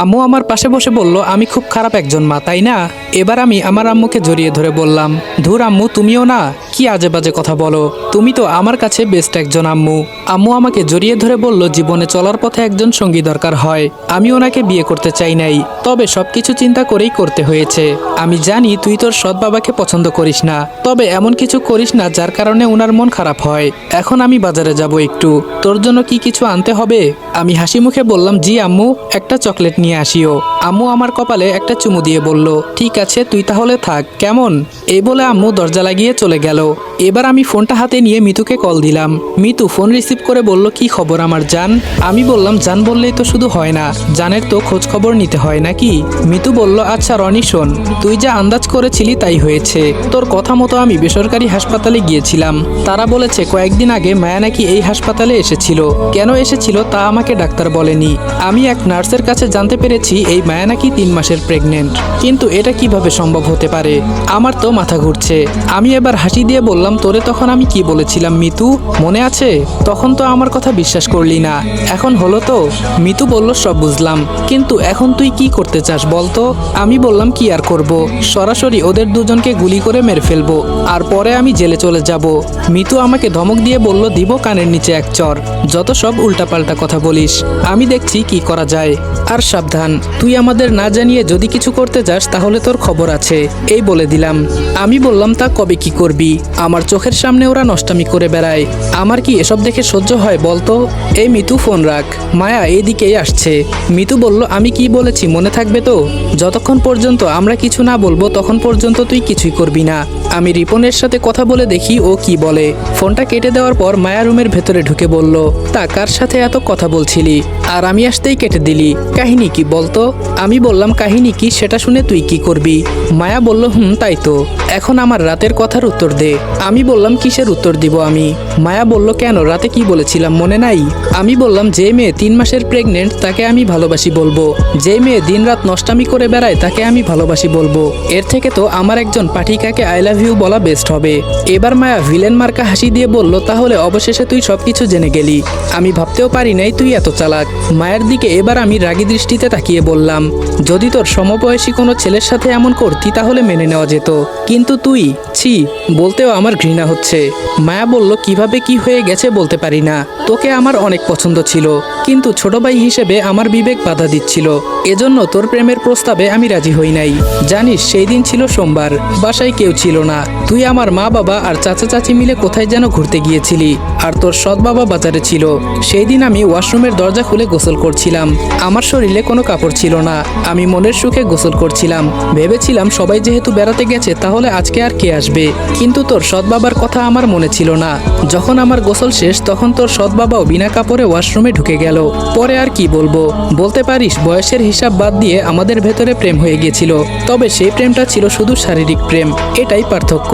আম্মু আমার পাশে বসে বলল, আমি খুব খারাপ একজন মা, তাই না? এবার আমি আমার আম্মুকে জড়িয়ে ধরে বললাম, ধুর আম্মু, তুমিও না, কি আজে বাজে কথা বলো, তুমি তো আমার কাছে বেস্ট একজন আম্মু। আম্মু আমাকে জড়িয়ে ধরে বলল, জীবনে চলার পথে একজন সঙ্গী দরকার হয়। আমি ওনাকে বিয়ে করতে চাই নাই, তবে সবকিছু চিন্তা করেই করতে হয়েছে। আমি জানি তুই তোর সৎ বাবাকে পছন্দ করিস না, তবে এমন কিছু করিস না যার কারণে ওনার মন খারাপ হয়। এখন আমি বাজারে যাব, একটু তোর জন্য কি কিছু আনতে হবে? আমি হাসি মুখে বললাম, জি আম্মু, একটা চকলেট নিয়ে আসিও। আম্মু আমার কপালে একটা চুমু দিয়ে বলল, ঠিক আছে, তুই তাহলে থাক, কেমন? এই বলে আম্মু দরজা লাগিয়ে চলে গেল। এবার আমি ফোনটা হাতে নিয়ে মিতুকে কল দিলাম। মিতু ফোন রিসিভ করে বলল, কি খবর আমার জান? আমি বললাম, জান বললেই তো শুধু হয় না, জানের তো খোঁজ খবর নিতে হয় নাকি? মিতু বলল, আচ্ছা রনি শোন, তুই যা আন্দাজ করেছিলি তাই হয়েছে। তোর কথা মতো আমি বেসরকারি হাসপাতালে গিয়েছিলাম। তারা বলেছে কয়েকদিন আগে মায়া নাকি এই হাসপাতালে এসেছিল। কেন এসেছিল তা আমাকে ডাক্তার বলেনি। আমি এক নার্সের কাছে জানতে পেরেছি এই মায়া নাকি 3 মাসের প্রেগনেন্ট। কিন্তু এটা কিভাবে সম্ভব হতে পারে? আমার তো মাথা ঘুরছে। আমি এবার হাসি দিয়ে বললাম, তোরে তখন আমি কি বলেছিলাম মিতু, মনে আছে? তখন তো আমার কথা বিশ্বাস করলি না, এখন হলো তো? মিতু বলল, সব বুঝলাম, কিন্তু এখন তুই কি করতে চাস বলতো? আমি বললাম, কি আর করব, সরাসরি ওদের দুজনকে গুলি করে মেরে ফেলবো, আর পরে আমি জেলে চলে যাব। মিতু আমাকে ধমক দিয়ে বলল, দিব কানের নিচে এক চর, যত সব উল্টাপাল্টা কথা বলিস। আমি দেখছি কি করা যায়। আর সাবধান, তুই আমাদের না জানিয়ে যদি কিছু করতে যাস তাহলে তোর খবর আছে, এই বলে দিলাম। আমি বললাম, তা কবে কি করবি? আমার চোখের সামনে ওরা নষ্টামি করে বেড়ায়, আমার কি এসব দেখে সহ্য হয় বলতো? এই মিতু, ফোন রাখ, মায়া এইদিকেই আসছে। মিতু বলল, আমি কি বলেছি মনে থাকবে তো? যতক্ষণ পর্যন্ত আমরা কিছু না বলবো তখন পর্যন্ত তুই কিছুই করবি না। আমি রিপনের সাথে কথা বলে দেখি ও কি বলে। ফোনটা কেটে দেওয়ার পর মায়া রুমের ভেতরে ঢুকে বলল, তা কার সাথে এত কথা বলছিলি, আর আমি আসতেই কেটে দিলি? কাহিনী কি বলতো? আমি বললাম, কাহিনী কি সেটা শুনে তুই কি করবি? মায়া বলল, তাই তো, এখন আমার রাতের কথার উত্তর দে। আমি বললাম, কিসের উত্তর দিব আমি? মায়া বলল, কেন, রাতে কি বলেছিলাম মনে নাই? আমি বললাম, যে মেয়ে 3 মাসের প্রেগনেন্ট তাকে আমি ভালোবাসি বলবো, যে মেয়ে দিনরাত নষ্টামি করে বেড়ায় তাকে আমি ভালোবাসি বলবো, এর থেকে তো আমার একজন পাঠিকাকে আই লাভ ইউ বলা বেস্ট হবে। এবার মায়া ভিলেন মার্কা হাসি দিয়ে বলল, তাহলে অবশেষে তুই সবকিছু জেনে গেলি, আমি ভাবতেও পারি নাই তুই এত চালাক। মায়ের দিকে এবার আমি রাগী দৃষ্টিতে তাকিয়ে বললাম, যদি তোর সমবয়সী কোনো ছেলের সাথে এমন করতি তাহলে মেনে নেওয়া যেত, কিন্তু তুই, ছি, বলতেও আমার ঘৃণা হচ্ছে। মায়া বলল, কিভাবে কি হয়ে গেছে বলতে পারি না, তোকে আমার অনেক পছন্দ ছিল, কিন্তু ছোট ভাই হিসেবে আমার বিবেক বাধা দিচ্ছিল, এজন্য তোর প্রেমের প্রস্তাবে আমি রাজি হই নাই। জানিস সেই দিন ছিল সোমবার, বাসায় কেউ ছিল না, তুই আমার মা বাবা আর চাচা চাচি মিলে কোথায় যেন ঘুরতে গিয়েছিলি, আর তোর সৎ বাবা বাজারে ছিল। সেই দিন আমি ওয়াশরুমের দরজা খুলে গোসল করছিলাম, আমার শরীরে কোনো কাপড় ছিল না, আমি মনের সুখে গোসল করছিলাম, ভেবেছিলাম সবাই যেহেতু বেড়াতে গেছে তাহলে আজকে আর কে আসবে, কিন্তু তোর সৎ বাবার কথা আমার মনে ছিল না। যখন আমার গোসল শেষ তখন তোর সৎ বাবাও বিনা কাপড়ে ওয়াশরুমে ঢুকে গেল। পরে আর কি বলবো, বলতে পারিস বয়সের হিসাব বাদ দিয়ে আমাদের ভেতরে প্রেম হয়ে গিয়েছিল, তবে সেই প্রেমটা ছিল শুধু শারীরিক প্রেম, এটাই পার্থক্য।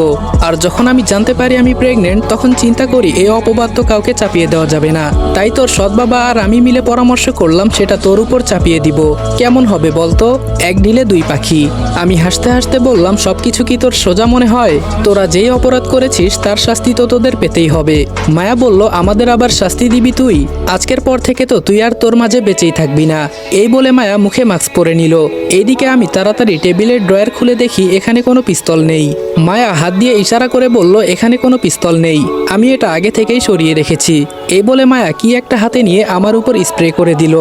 আর যখন আমি জানতে পারি আমি প্রেগনেন্ট তখন চিন্তা করি এই অপবাদ তো কাউকে চাপিয়ে দেওয়া যাবে না, তাই তোর সৎ বাবা আর আমি মিলে পরামর্শ করলাম সেটা তোর উপর চাপিয়ে দিব, কেমন হবে বলতো? এক ঢিলে 2 পাখি। আমি হাসতে হাসতে বললাম, সবকিছু কি তোর সোজা মনে হয়? তোরা যেই অপরাধ করেছিস তার শাস্তি তো তোদের পেতেই হবে। মায়া বলল, আমাদের আবার শাস্তি দিবি তুই? আজকের পর থেকে তো তুই আর তোর মাঝে বেঁচেই থাকবি না। এই বলে মায়া মুখে মাস্ক পরে নিল। এইদিকে আমি তাড়াতাড়ি টেবিলের ড্রয়ার খুলে দেখি এখানে কোনো পিস্তল নেই। মায়া হাত দিয়ে ইশারা করে বলল, এখানে কোনো পিস্তল নেই, আমি এটা আগে থেকেই সরিয়ে রেখেছি। এই বলে মায়া কি একটা হাতে নিয়ে আমার উপর স্প্রে করে দিল।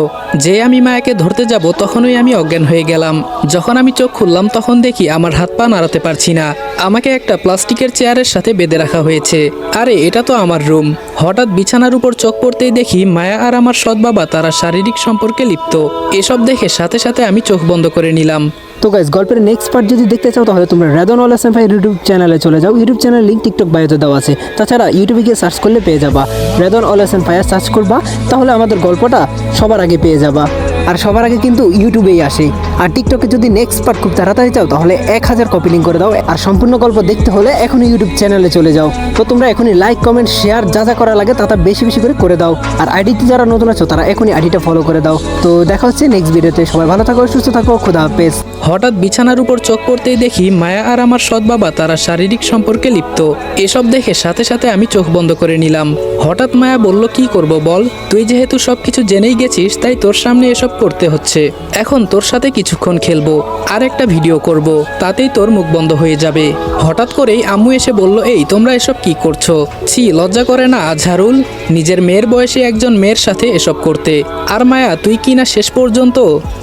যে আমি মায়াকে ধরতে যাব তখনই আমি অজ্ঞান হয়ে গেলাম। যখন আমি চোখ খুললাম তখন দেখি আমার হাত পা নাড়াতে পারছি না, আমাকে একটা প্লাস্টিকের চেয়ারের সাথে বেঁধে রাখা হয়েছে। আরে এটা তো আমার রুম। হঠাৎ বিছানার উপর চোখ পড়তেই দেখি মায়া আর আমার সৎ বাবা তারা শারীরিক সম্পর্কে লিপ্ত। এসব দেখে সাথে সাথে আমি চোখ বন্ধ করে নিলাম। তো গাইস, গল্পের নেক্সট পার্ট যদি দেখতে চাও তাহলে তোমরা রেদন অল এসএম ভাই ইউটিউব চ্যানেলে চলে যাও। ইউটিউব চ্যানেল লিঙ্ক টিকটক বায়োতে দেওয়া আছে। তাছাড়া ইউটিউবে গিয়ে সার্চ করলে পেয়ে যাবা, রেদন অল এসএম ভাইয়া সার্চ করবা, তাহলে আমাদের গল্পটা সবার আগে পেয়ে যাবা। আর সবার আগে কিন্তু ইউটিউবেই আসে। আর টিকটকে যদি নেক্সট পার্ট খুব তাড়াতাড়ি চাও তাহলে 1000 কপি লিঙ্ক করে দাও। আর সম্পূর্ণ গল্প দেখতে হলে এখনই ইউটিউব চ্যানেলে চলে যাও। তো তোমরা এখনই লাইক কমেন্ট শেয়ার যা যা করা লাগে তা বেশি বেশি করে দাও। আর আইডিতে যারা নতুন আছো তারা এখনই আইডিটা ফলো করে দাও। তো দেখা হচ্ছে নেক্সট ভিডিওতে। সবাই ভালো থাকো, সুস্থ থাকো, খোদা হাফেজ। হঠাৎ বিছানার উপর চোখ পড়তেই দেখি মায়া আর আমার সৎ বাবা তারা শারীরিক সম্পর্কে লিপ্ত। এসব দেখে সাথে সাথে আমি চোখ বন্ধ করে নিলাম। হঠাৎ মায়া বলল, কি করব বল, তুই যেহেতু সবকিছু জেনেই গেছিস তাই তোর সামনে এসব করতে হচ্ছে। এখন তোর সাথে কিছুক্ষণ খেলবো আর একটা ভিডিও করব, তাতেই তোর মুখ বন্ধ হয়ে যাবে। হঠাৎ করেই আম্মু এসে বলল, এই তোমরা এসব কি করছো? ছি, লজ্জা করে না আজহারুল, নিজের মেয়ের বয়সে একজন মেয়ের সাথে এসব করতে। আর মায়া তুই কি না শেষ পর্যন্ত।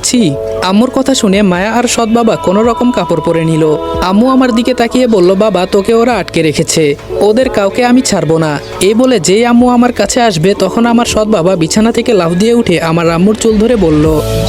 ছি। আম্মুর কথা শুনে মায়া আর সৎ বাবা কোনো রকম কাপড় পরে নিল। আম্মু আমার দিকে তাকিয়ে বলল, বাবা তোকে ওরা আটকে রেখেছে, ওদের কাউকে আমি ছাড়বো না। এই বলে যেই আম্মু আমার কাছে আসবে তখন আমার সৎ বাবা বিছানা থেকে লাফ দিয়ে উঠে আমার আম্মুর চুল ধরে বলল,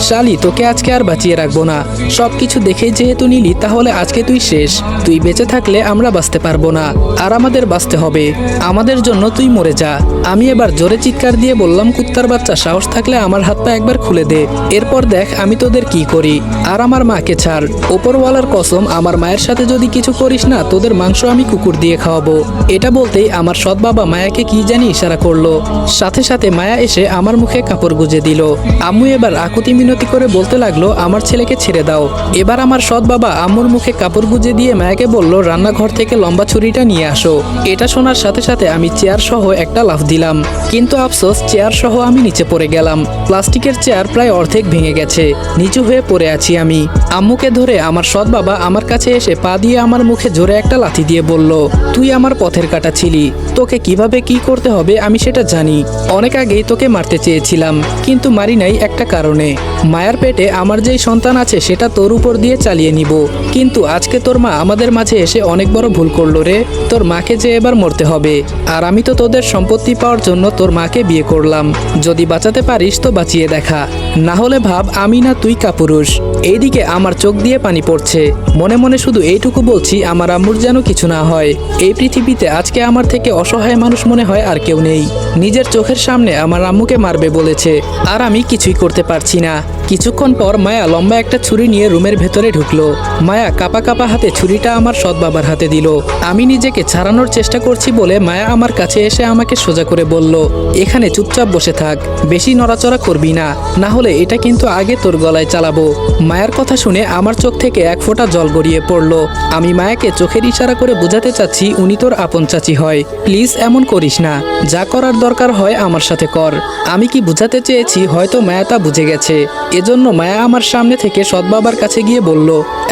শালি তোকে আজকে আর বাঁচিয়ে রাখবো না, সব কিছু দেখেই যেহেতু নিলি তাহলে আজকে তুই শেষ। তুই বেঁচে থাকলে আমরা বাঁচতে পারবো না, আর আমাদের বাঁচতে হবে, আমাদের জন্য তুই মরে যা। আমি এবার জোরে চিৎকার দিয়ে বললাম, কুত্তার বাচ্চা, সাহস থাকলে আমার হাত পা একবার খুলে দে, এরপর দেখ আমি তোদের কি করি। আর আমার মাকে ছাড়, ওপরওয়ালার কসম আমার মায়ের সাথে যদি কিছু করিস না তোদের মাংস আমি কুকুর দিয়ে খাওয়াবো। এটা বলতেই আমার সৎ বাবা মায়াকে কি জানি ইশারা করলো। সাথে সাথে মায়া এসে আমার মুখে কাপড় গুজে দিল। আম্মু এবার আকুতি মিনতি করে বলতে লাগলো, আমার ছেলেকে ছেড়ে দাও। এবার আমার সৎ বাবা আম্মুর মুখে কাপড় গুজে দিয়ে মায়াকে বলল, রান্নাঘর থেকে লম্বা ছুরিটা নিয়ে আসো। এটা শোনার সাথে সাথে আমি চেয়ার সহ একটা লাফ দিলাম, কিন্তু আফসোস চেয়ার সহ আমি নিচে পড়ে গেলাম। প্লাস্টিকের চেয়ার প্রায় অর্ধেক ভেঙে গেছে, নিচু হয়ে পড়ে আছি আমি। আম্মুকে ধরে আমার সৎ বাবা আমার কাছে এসে পা দিয়ে আমার মুখে জোরে একটা লাথি দিয়ে বলল, তুই আমার পথের কাঁটা ছিলি, তোকে কিভাবে কি করতে হবে আমি সেটা জানি। অনেক আগেই তোকে মারতে চেয়েছিলাম, কিন্তু মারি নাই একটা কারণে, মায়ের পেটে আমার যেই সন্তান আছে সেটা তোর উপর দিয়ে চালিয়ে নিব। কিন্তু আজকে তোর মা আমাদের মাঝে এসে অনেক বড় ভুল করলো রে, তোর মাকে যে এবার মরতে হবে। আর আমি তো তোদের সম্পত্তি পাওয়ার জন্য তোর মাকে বিয়ে করলাম, যদি বাঁচাতে পারিস তো বাঁচিয়ে দেখা, না হলে ভাব আমি না তুই কাপুরুষ। এইদিকে আমার চোখ দিয়ে পানি পড়ছে, মনে মনে শুধু এইটুকু বলছি, আমার আম্মুর যেন কিছু না হয়। এই পৃথিবীতে আজকে আমার থেকে অসহায় মানুষ মনে হয় আর কেউ নেই। নিজের চোখের সামনে আমার আম্মুকে মারবে বলেছে, আর আমি কিছুই করতে পারছি না। কিছুক্ষণ পর মায়া লম্বা একটা ছুরি নিয়ে রুমের ভেতরে ঢুকলো। মায়া কাপা কাপা হাতে ছুরিটা আমার সৎ বাবার হাতে দিল। আমি নিজেকে ছাড়ানোর চেষ্টা করছি বলে মায়া আমার কাছে এসে আমাকে সোজা করে বলল, এখানে চুপচাপ বসে থাক, বেশি নড়াচড়া করবি না, না হলে এটা কিন্তু আগে তোর গলায় চালাবো। মায়ের কথা শুনে আমার চোখ থেকে এক ফোঁটা জল গড়িয়ে পড়লো। আমি মায়াকে চোখের ইশারা করে বোঝাতে চাচ্ছি উনি তোর আপন চাচি হয়, প্লিজ এমন করিস না, যা করার দরকার হয় আমার সাথে কর। আমি কি বুঝাতে চেয়েছি হয়তো মায়া তা বুঝে গেছে, এজন্য মায়া আমার সামনে থেকে সৎ বাবার কাছে গিয়ে বলল,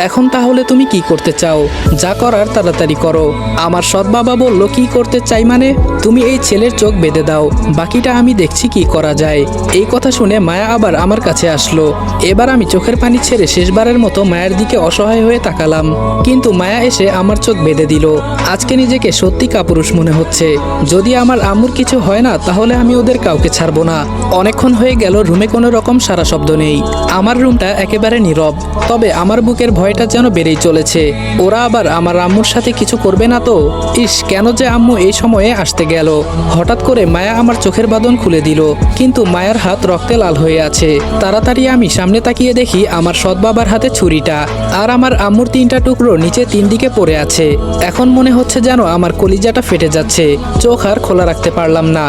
এখন তাহলে তুমি কি করতে চাও, যা করার তাড়াতাড়ি করো। আমার সৎ বাবা বলল, কি করতে চাই মানে, তুমি এই ছেলের চোখ বেঁধে দাও, বাকিটা আমি দেখছি কি করা যায়। এই কথা শুনে মায়া আবার আমার কাছে আসলো। এবার আমি চোখের পানি ছেড়ে শেষবারের মতো মায়ের দিকে অসহায় হয়ে তাকালাম, কিন্তু মায়া এসে আমার চোখ বেঁধে দিল। আজকে নিজেকে সত্যি কাপুরুষ মনে হচ্ছে, যদি আমার আম্মুর কিছু হয় না তাহলে আমি ওদের কাউকে ছাড়বো না। অনেকক্ষণ হয়ে গেল রুমে কোনো রকম সারা শব্দ নেই। আমার রুমটা একেবারে নীরব, তবে আমার বুকের ভয়টা যেন বেড়েই চলেছে। ওরা আবার আমার আম্মুর সাথে কিছু করবে না তো? ইস, কেন যে আম্মু এই সময়ে আসতে গেল। হঠাৎ করে মায়া আমার চোখের বাঁধন খুলে দিল, কিন্তু মায়ের হাত রক্তে লাল হয়ে আছে। তাড়াতাড়ি আমি সামনে তাকিয়ে দেখি আমার সৎ বাবার হাতে ছুরিটা, আর আমার আম্মুর 3টা টুকরো নিচে 3 দিকে পড়ে আছে। এখন মনে হচ্ছে যেন আমার কলিজাটা ফেটে যাচ্ছে, চোখ আর খোলা রাখতে পারলাম না।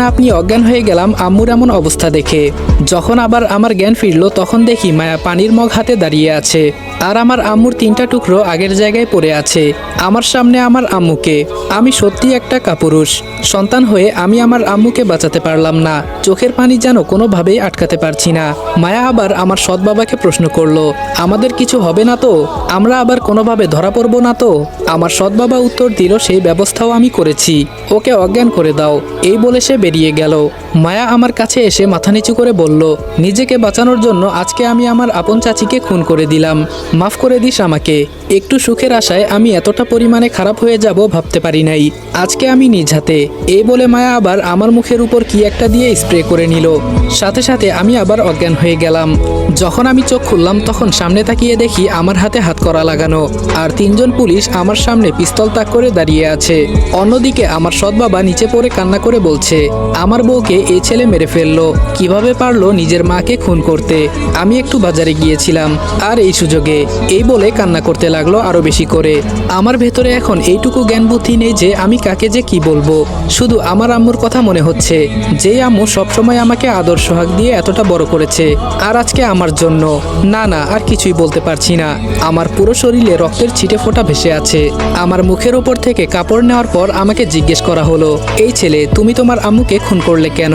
আপনি অজ্ঞান হয়ে গেলাম আম্মুর এমন অবস্থা দেখে। যখন আবার আমার জ্ঞান ফিরল তখন দেখি মায়া পানির মগ হাতে দাঁড়িয়ে আছে, আর আমার আম্মুর 3টা টুকরো আগের জায়গায় পড়ে আছে। আমার সামনে আমার আম্মুকে। আমি সত্যি একটা কাপুরুষ সন্তান হয়ে আমি আমার আম্মুকে বাঁচাতে পারলাম না। চোখের পানি যেন কোনোভাবেই আটকাতে পারছি না। মায়া আবার আমার সৎ বাবাকে প্রশ্ন করলো, আমাদের কিছু হবে না তো? আমরা আবার কোনোভাবে ধরা পড়ব না তো? আমার সৎ বাবা উত্তর দিল, সেই ব্যবস্থাও আমি করেছি, ওকে অজ্ঞান করে দাও। এই বলে সে বেরিয়ে গেল। মায়া আমার কাছে এসে মাথা নিচু করে বলল, নিজেকে বাঁচানোর জন্য আজকে আমি আমার আপন চাচিকে খুন করে দিলাম। মাফ করে দিস আমাকে। একটু সুখের আশায় আমি এতটা পরিমাণে খারাপ হয়ে যাব ভাবতে পারি নাই। আজকে আমি নিজ হাতে। এই বলে মায়া আবার আমার মুখের উপর কি একটা দিয়ে স্প্রে করে নিল। সাথে সাথে আমি আবার অজ্ঞান হয়ে গেলাম। যখন আমি চোখ খুললাম তখন সামনে তাকিয়ে দেখি আমার হাতে হাত করা লাগানো, আর 3জন পুলিশ আমার সামনে পিস্তল তাক করে দাঁড়িয়ে আছে। অন্যদিকে আমার সৎ বাবা নিচে পড়ে কান্না করে বলছে, আমার বউকে এই ছেলে মেরে ফেললো, কিভাবে পারলো নিজের মাকে খুন করতে। আমি একটু বাজারে গিয়েছিলাম আর এই সুযোগে, এই বলে কান্না করতে লাগলো আরো বেশি করে। আমার ভেতরে এখন এইটুকু জ্ঞান বুদ্ধি নেই যে আমি কাকে যে কি বলবো। শুধু আমার আম্মুর কথা মনে হচ্ছে, যে আম্মু সবসময় আমাকে আদর সোহাগ দিয়ে এতটা বড় করেছে, আর আজকে আমার জন্য না না আর কিছুই বলতে পারছি না। আমার পুরো শরীরে রক্তের ছিটে ফোঁটা ভেসে আছে। আমার মুখের উপর থেকে কাপড় নেওয়ার পর আমাকে জিজ্ঞেস করা হলো, এই ছেলে তুমি তোমার আম্মুকে খুন করলে কেন?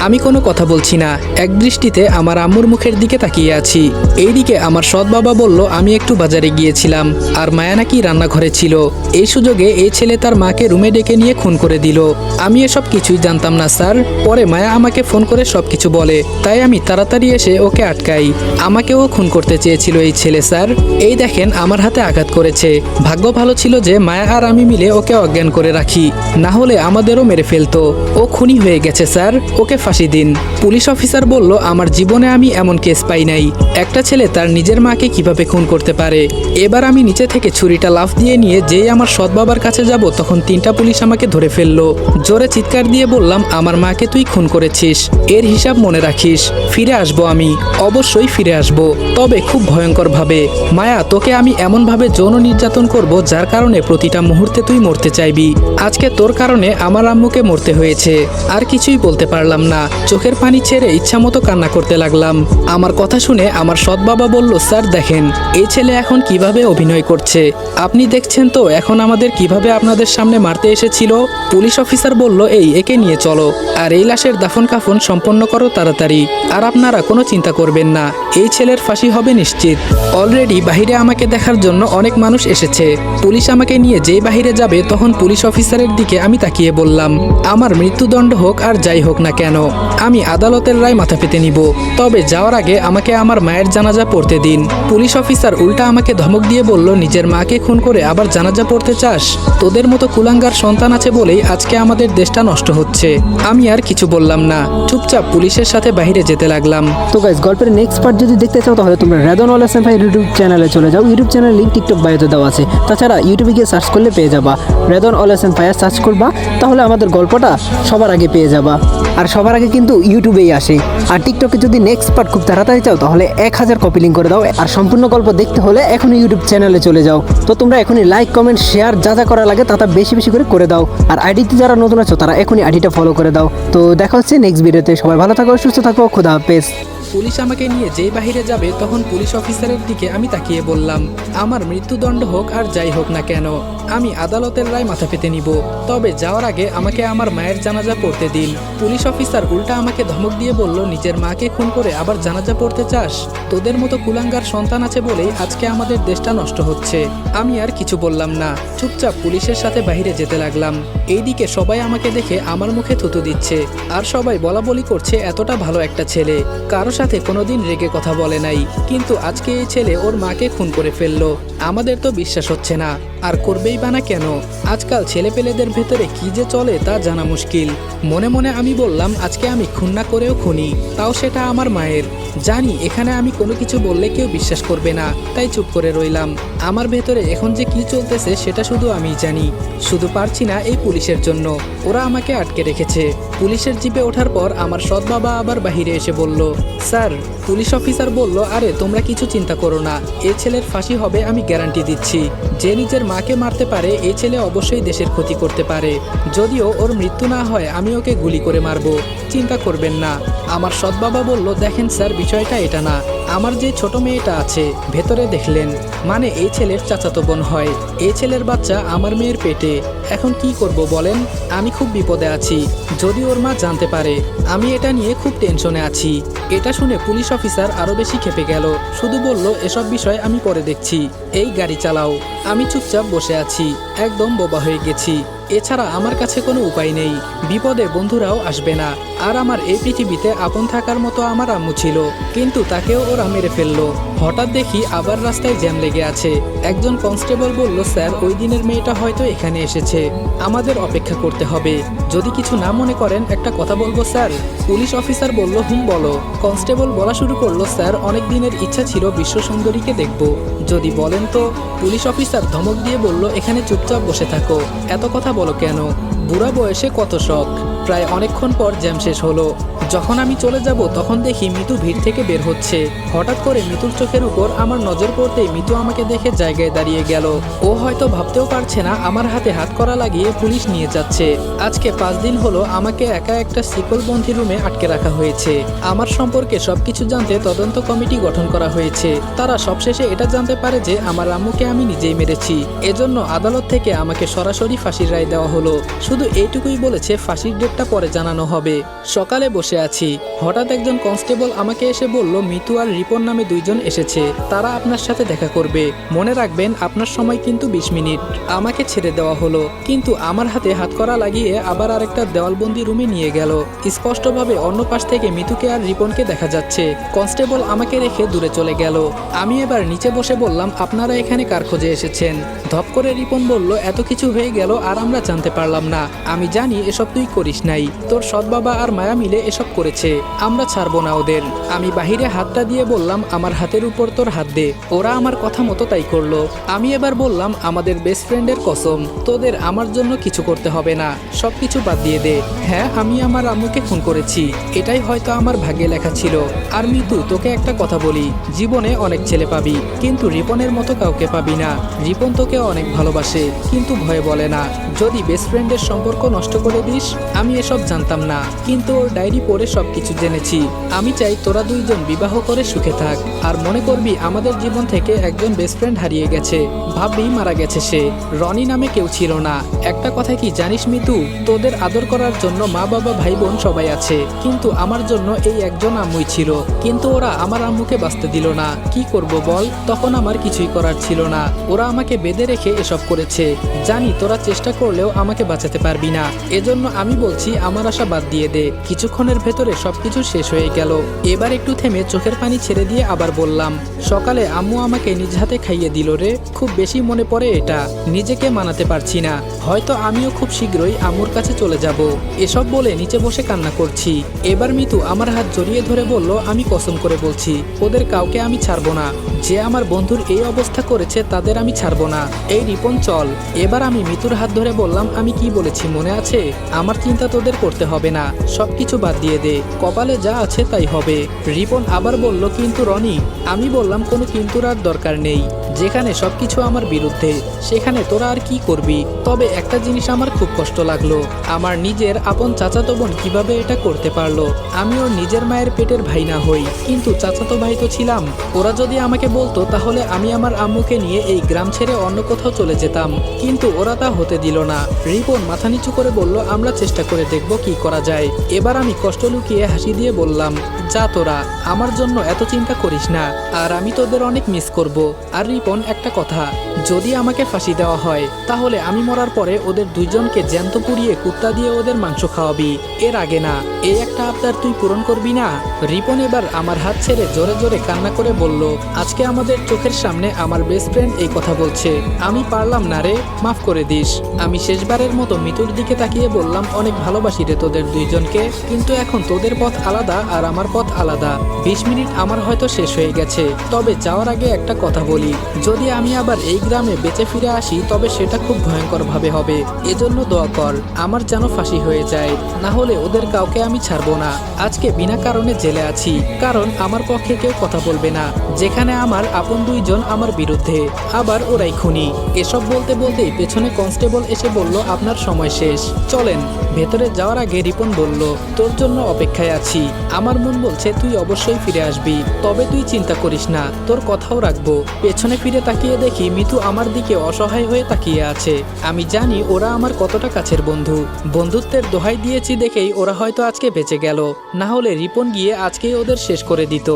আমি কোনো কথা বলছি না, এক দৃষ্টিতে আমার আম্মুর মুখের দিকে তাকিয়ে আছি। এইদিকে আমার সৎ বাবা বলল আমি একটু বাজারে গিয়েছিলাম আর মায়া নাকি রান্নাঘরে ছিল। এই সুযোগে এই ছেলে তার মাকে রুমে ডেকে নিয়ে খুন করে দিল। আমি এসব কিছুই জানতাম না স্যার। পরে মায়া আমাকে ফোন করে সবকিছু বলে, তাই আমি তাড়াতাড়ি এসে ওকে আটকাই। আমাকেও খুন করতে চেয়েছিল এই ছেলে স্যার। এই দেখেন আমার হাতে আঘাত করেছে। ভাগ্য ভালো ছিল যে মায়া আর আমি মিলে ওকে অজ্ঞান করে রাখি, না হলে আমাদেরও মেরে ফেলতো। ও খুনি হয়ে গেছে স্যার, ওকে ফাঁসি দিন। পুলিশ অফিসার বলল, আমার জীবনে আমি এমন কেস পাই নাই। একটা ছেলে তার নিজের মাকে কিভাবে খুন করতে পারে। এবার আমি নিচে থেকে ছুরিটা লাফ দিয়ে নিয়ে যেই আমার সৎ বাবার কাছে যাব তখন 3টা পুলিশ আমাকে ধরে ফেললো। জোরে চিৎকার দিয়ে বললাম, আমার মাকে তুই খুন করেছিস, এর হিসাব মনে রাখিস। ফিরে আসবো আমি, অবশ্যই ফিরে আসবো, তবে খুব ভয়ঙ্কর ভাবে। মায়া, তোকে আমি এমন ভাবে যৌন নির্যাতন করব যার কারণে প্রতিটা মুহূর্তে তুই মরতে চাইবি। আজকে তোর কারণে আমার আম্মুকে মরতে হয়েছে। আর কিছুই বলতে পারলাম না, চোখের পানি ছেড়ে ইচ্ছামতো কান্না করতে লাগলাম। আমার কথা শুনে আমার সৎ বাবা বলল, স্যার দেখেন এই ছেলে এখন কিভাবে অভিনয় করছে, আপনি দেখছেন তো এখন আমাদের কিভাবে আপনাদের সামনে মারতে এসেছিল। পুলিশ অফিসার বলল, এই একে নিয়ে চলো আর এই লাশের দাফন কাফন সম্পন্ন করো তাড়াতাড়ি। আর আপনারা কোনো চিন্তা করবেন না, এই ছেলের ফাঁসি হবে নিশ্চিত। অলরেডি বাহিরে আমাকে দেখার জন্য অনেক মানুষ এসেছে। পুলিশ আমাকে নিয়ে যেই বাহিরে যাবে তখন পুলিশ অফিসারের দিকে আমি তাকিয়ে বললাম, আমার মৃত্যুদণ্ড হোক আর যাই হোক না কেন, আমি আদালতের রায় মাথা পেতে নিব, তবে যাওয়ার আগে আমাকে আমার মায়ের জানাজা পড়তে দিন। পুলিশ অফিসার উল্টা আমাকে ধমক দিয়ে বলল, নিজের মাকে খুন করে আবার জানাজা পড়তে চাস? তোদের মতো কুলাঙ্গার সন্তান আছে বলেই আজকে আমাদের দেশটা নষ্ট হচ্ছে। আমি আর কিছু বললাম না, চুপচাপ পুলিশের সাথে বাইরে যেতে লাগলাম। তো গাইস, গল্পের নেক্সট পার্ট যদি দেখতে চাও তাহলে তোমরা রেদন অল এস এম ভাই ইউটিউব চ্যানেলে চলে যাও। ইউটিউব চ্যানেল লিঙ্ক টিকটক বায়োতে দেওয়া আছে। তাছাড়া ইউটিউবে গিয়ে সার্চ করলে পেয়ে যাবা, রেদন অল এস এম ভাইয়া সার্চ করবা, তাহলে আমাদের গল্পটা সবার আগে পেয়ে যাবা। আর সবার আগে কিন্তু ইউটিউবেই আসে। আর টিকটকে যদি নেক্সট পার্ট খুব তাড়াতাড়ি চাও তাহলে 1000 কপি লিঙ্ক করে দাও। আর সম্পূর্ণ গল্প দেখতে হলে এখনই ইউটিউব চ্যানেলে চলে যাও। তো তোমরা এখনই লাইক কমেন্ট শেয়ার যা যা করা লাগে তা বেশি বেশি করে দাও। আর আইডিতে যারা নতুন আছো তারা এখনই আইডিটা ফলো করে দাও। তো দেখা হচ্ছে নেক্সট ভিডিওতে। সবাই ভালো থাকো, সুস্থ থাকো, খোদা হাফেজ। পুলিশ আমাকে নিয়ে যেই বাহিরে যাবে তখন পুলিশ অফিসারের দিকে আমি তাকিয়ে বললাম, আমার মৃত্যুদণ্ড হোক আর যাই হোক না কেন, আমি আদালতের রায় মাথা পেতে নিব, তবে যাওয়ার আগে আমাকে আমার মায়ের জানাজা পড়তে দিন। পুলিশ অফিসার উল্টা আমাকে ধমক দিয়ে বলল, নিজের মাকে খুন করে আবার জানাজা পড়তে চাস? তোদের মতো কুলাঙ্গার সন্তান আছে বলেই আজকে আমাদের দেশটা নষ্ট হচ্ছে। আমি আর কিছু বললাম না, চুপচাপ পুলিশের সাথে বাইরে যেতে লাগলাম। এইদিকে সবাই আমাকে দেখে আমার মুখে থুতু দিচ্ছে, আর সবাই বলা বলি করছে এতটা ভালো একটা ছেলে, কারো সাথে কোনোদিন রেগে কথা বলে নাই, কিন্তু আজকে এই ছেলে ওর মাকে খুন করে ফেললো। আমাদের তো বিশ্বাস হচ্ছে না, আর করবেই বা না কেন? আজকাল ছেলেপেলেদের ভেতরে কি যে চলে তা জানা মুশকিল। মনে মনে আমি বললাম, আজকে আমি খুন না করেও খুনি, তাও সেটা আমার মায়ের। জানি এখানে আমি কোনো কিছু বললে কেউ বিশ্বাস করবে না, তাই চুপ করে রইলাম। আমার ভেতরে এখন যে কি চলতেছে সেটা শুধু আমিই জানি। শুধু পারছি না এই পুলিশের জন্য, ওরা আমাকে আটকে রেখেছে। পুলিশের জিপে ওঠার পর আমার সৎ বাবা আবার বাহিরে এসে বলল, স্যার। পুলিশ অফিসার বলল, আরে তোমরা কিছু চিন্তা করো না, এই ছেলের ফাঁসি হবে, আমি গ্যারান্টি দিচ্ছি। যে নিজের মাকে মারতে পারে এই ছেলে অবশ্যই দেশের ক্ষতি করতে পারে। যদিও ওর মৃত্যু না হয় আমি ওকে গুলি করে মারবো, চিন্তা করবেন না। আমার সৎ বাবা বলল, দেখেন স্যার, বিষয়টা এটা না। আমার যে ছোট মেয়েটা আছে ভেতরে দেখলেন, মানে এই ছেলের চাচাতো বোন হয়। এই ছেলের বাচ্চা আমার মেয়ের পেটে। এখন কি করব বলেন? আমি খুব বিপদে আছি, যদি ওর মা জানতে পারে। আমি এটা নিয়ে খুব টেনশনে আছি। এটা শুনে পুলিশ অফিসার আরো বেশি ক্ষেপে গেল, শুধু বলল, এসব বিষয় আমি পরে দেখছি, এই গাড়ি চালাও। আমি চুপচাপ বসে আছি, একদম বোবা হয়ে গেছি। এছাড়া আমার কাছে কোনো উপায় নেই। বিপদে বন্ধুরাও আসবে না। আর আমার এই পৃথিবীতে আপন থাকার মতো আমার আম্মু ছিল, কিন্তু তাকেও ওরা মেরে ফেললো। হঠাৎ দেখি আবার রাস্তায় জ্যাম লেগে আছে। একজন কনস্টেবল বলল, স্যার ওই দিনের মেয়েটা হয়তো এখানে এসেছে, আমাদের অপেক্ষা করতে হবে। যদি কিছু না মনে করেন একটা কথা বলবো স্যার। পুলিশ অফিসার বলল, বলো। কনস্টেবল বলা শুরু করলো, স্যার অনেক দিনের ইচ্ছা ছিল বিশ্ব সুন্দরীকে দেখব, যদি বলেন তো। পুলিশ অফিসার ধমক দিয়ে বলল, এখানে চুপচাপ বসে থাকো, এত কথা বলো কেন? বুড়া বয়সে কত শখ। প্রায় অনেকক্ষণ পর জ্যাম শেষ হলো। যখন আমি চলে যাব তখন দেখি মিতু ভিড় থেকে বের হচ্ছে। হঠাৎ করে মিতুর চোখের উপর আমার নজর পড়তেই মিতু আমাকে দেখে জায়গায় দাঁড়িয়ে গেল। ও হয়তো ভাবতেও পারছে না আমার হাতে হাত করা লাগিয়ে পুলিশ নিয়ে যাচ্ছে। আজকে 5 দিন হলো আমাকে একা একটা শিকলবন্দি রুমে আটকে রাখা হয়েছে। আমার সম্পর্কে সবকিছু জানতে তদন্ত কমিটি গঠন করা হয়েছে। তারা সবশেষে এটা জানতে পারে যে আমার আম্মুকে আমি নিজেই মেরেছি। এজন্য আদালত থেকে আমাকে সরাসরি ফাঁসির রায় দেওয়া হলো। শুধু এইটুকুই বলেছে, ফাঁসির ডেটটা পরে জানানো হবে। সকালে বসে আছি, হঠাৎ একজন কনস্টেবল আমাকে এসে বলল, মিতু আর রিপন নামে 2 জন এসেছে, তারা আপনার সাথে দেখা করবে। মনে রাখবেন আপনার সময় কিন্তু 20 মিনিট। আমাকে ছেড়ে দেওয়া হলো, কিন্তু আমার হাতে হাত করা লাগিয়ে আবার আরেকটা দেওয়ালবন্দি রুমে নিয়ে গেল। স্পষ্টভাবে অন্য পাশ থেকে মিতুকে আর রিপনকে দেখা যাচ্ছে। কনস্টেবল আমাকে রেখে দূরে চলে গেল। আমি এবার নিচে বসে বললাম, আপনারা এখানে কার খোঁজে এসেছেন? ধপ করে রিপন বলল, এত কিছু হয়ে গেল আর আমরা জানতে পারলাম না। আমি জানি এসব তুই করিস নাই, তোর সৎ বাবা আর মায়া মিলে এসব করেছে, আমরা ছাড়বো না ওদের। আমি বাহিরে হাতটা দিয়ে বললাম, আমার হাতের উপর তোর হাত দে। ওরা আমার কথা মতো তাই করলো। আমি এবার বললাম, আমাদের বেস্ট ফ্রেন্ডের কসম, তোদের আমার জন্য কিছু করতে হবে না, সবকিছু বাদ দিয়ে দে। হ্যাঁ, আমি আমার আম্মুকে খুন করেছি, এটাই হয়তো আমার ভাগ্যে লেখা ছিল। আর মিতু, তোকে একটা কথা বলি, জীবনে অনেক ছেলে পাবি, কিন্তু রিপনের মতো কাউকে পাবি না। রিপন তোকে অনেক ভালোবাসে, কিন্তু ভয়ে বলে না। যদি বেস্ট ফ্রেন্ডের সম্পর্ক নষ্ট করে দিস। আমি এসব জানতাম না, কিন্তু ওর ডায়েরি পড়ে সবকিছু জেনেছি। আমি চাই তোরা 2 জন বিবাহ করে সুখে থাক। আর মনে করবি আমাদের জীবন থেকে একজন বেস্ট ফ্রেন্ড হারিয়ে গেছে, ভাববি মারা গেছে সে। রনি নামে কেউ ছিল না। একটা কথা কি জানিস মিতু, তোদের আদর করার জন্য মা বাবা ভাই বোন সবাই আছে, কিন্তু আমার জন্য এই একজন আম্মুই ছিল। কিন্তু ওরা আমার আম্মুকে বাঁচতে দিল না। কি করব বল? তখন আমার কিছুই করার ছিল না। ওরা আমাকে বেঁধে রেখে এসব করেছে। জানি তোরা চেষ্টা করলেও আমাকে বাঁচাতে পারবি না। এজন্য আমি বলছি, আমার আশা বাদ দিয়ে দে। কিছুক্ষণের ভেতরে সবকিছু শেষ হয়ে গেল। এবার একটু থেমে চোখের পানি ছেড়ে দিয়ে আবার বললাম, সকালে আম্মু আমাকে নিজ হাতে খাইয়ে দিল রে, খুব বেশি মনে পড়ে এটা, নিজেকে মানাতে পারছি না। হয়তো আমিও খুব শীঘ্রই আম্মুর কাছে চলে যাব। এসব বলে নিচে বসে কান্না করছি। এবার মিতু আমার হাত জড়িয়ে ধরে বলল, আমি কসম করে বলছি, ওদের কাউকে আমি ছাড়বো না। যে আমার বন্ধুর এই অবস্থা করেছে তাদের আমি ছাড়বো না। এই রিপন চল। এবার আমি মিতুর হাত ধরে বললাম, আমি কি বলেছি মনে আছে? আমার চিন্তা তোদের করতে হবে না, সবকিছু বাদ দিয়ে দে, কপালে যা আছে তাই হবে। রিপন আবার বলল, কিন্তু রনি। আমি বললাম, কোনো কিন্তুর আর দরকার নেই। যেখানে সবকিছু আমার বিরুদ্ধে, সেখানে তোরা আর কি করবি? তবে একটা জিনিস আমার খুব কষ্ট লাগলো, আমার নিজের আপন চাচাতো বোন কিভাবে এটা করতে পারলো। আমি ওর নিজের মায়ের পেটের ভাই না হই, কিন্তু চাচাতো ভাই তো ছিলাম। ওরা যদি আমাকে বলতো তাহলে আমি আমার আম্মুকে নিয়ে এই গ্রাম ছেড়ে অন্য কোথাও চলে যেতাম, কিন্তু ওরা তা হতে দিল না। রিপন মাথা নিচু করে বলল, আমরা চেষ্টা করে দেখব কি করা যায়। এবার আমি কষ্ট লুকিয়ে হাসি দিয়ে বললাম, যা তোরা, আমার জন্য এত চিন্তা করিস না, আর আমি তোদের অনেক মিস করব। আর রিপন, একটা কথা, যদি আমাকে ফাঁসি দেওয়া হয় তাহলে আমি মরার পরে ওদের 2 জনকে জ্যান্ত পুড়িয়ে কুত্তা দিয়ে ওদের মাংস খাওয়াবি, এর আগে না। এই একটা আবদার তুই পূরণ করবি না? রিপন এবার আমার হাত ছেড়ে জোরে জোরে কান্না করে বলল, আজকে আমাদের চোখের সামনে আমার বেস্ট ফ্রেন্ড এই কথা বলছে, আমি পারলাম না রে, মাফ করে দিস। আমি শেষবারের মতো মিতুর দিকে তাকিয়ে বললাম, অনেক ভালোবাসি রে তোদের 2 জনকে, কিন্তু এখন তোদের পথ আলাদা আর আমার পথ আলাদা। 20 মিনিট আমার হয়তো শেষ হয়ে গেছে, তবে যাওয়ার আগে একটা কথা বলি, যদি আমি আবার এই গ্রামে বেঁচে ফিরে আসি তবে সেটা খুব ভয়ঙ্কর ভাবে হবে। এজন্য দোয়া কর আমার যেন ফাঁসি হয়ে যায়, না হলে ওদের কাউকে আমি ছাড়বো না। আজকে বিনা কারণে জেলে আছি, কারণ আমার পক্ষে কেউ কথা বলবে না, যেখানে আমার আপন 2 জন আমার বিরুদ্ধে, আবার ওরাই খুনি। এসব বলতে বলতেই পেছনে কনস্টেবল এসে বলল, আপনার সময় শেষ, চলেন। ভেতরে যাওয়ার আগে রিপন বলল, তোর জন্য অপেক্ষায় আছি। আমার মন বলছে তুই অবশ্যই ফিরে আসবি, তবে তুই চিন্তা করিস না, তোর কথাও রাখবো। পেছনে ফিরে তাকিয়ে দেখি মিতু আমার দিকে অসহায় হয়ে তাকিয়ে আছে। আমি জানি ওরা আমার কতটা কাছের বন্ধু। বন্ধুত্বের দোহাই দিয়েছি দেখেই ওরা হয়তো আজকে বেঁচে গেল, না হলে রিপন গিয়ে আজকেই ওদের শেষ করে দিত।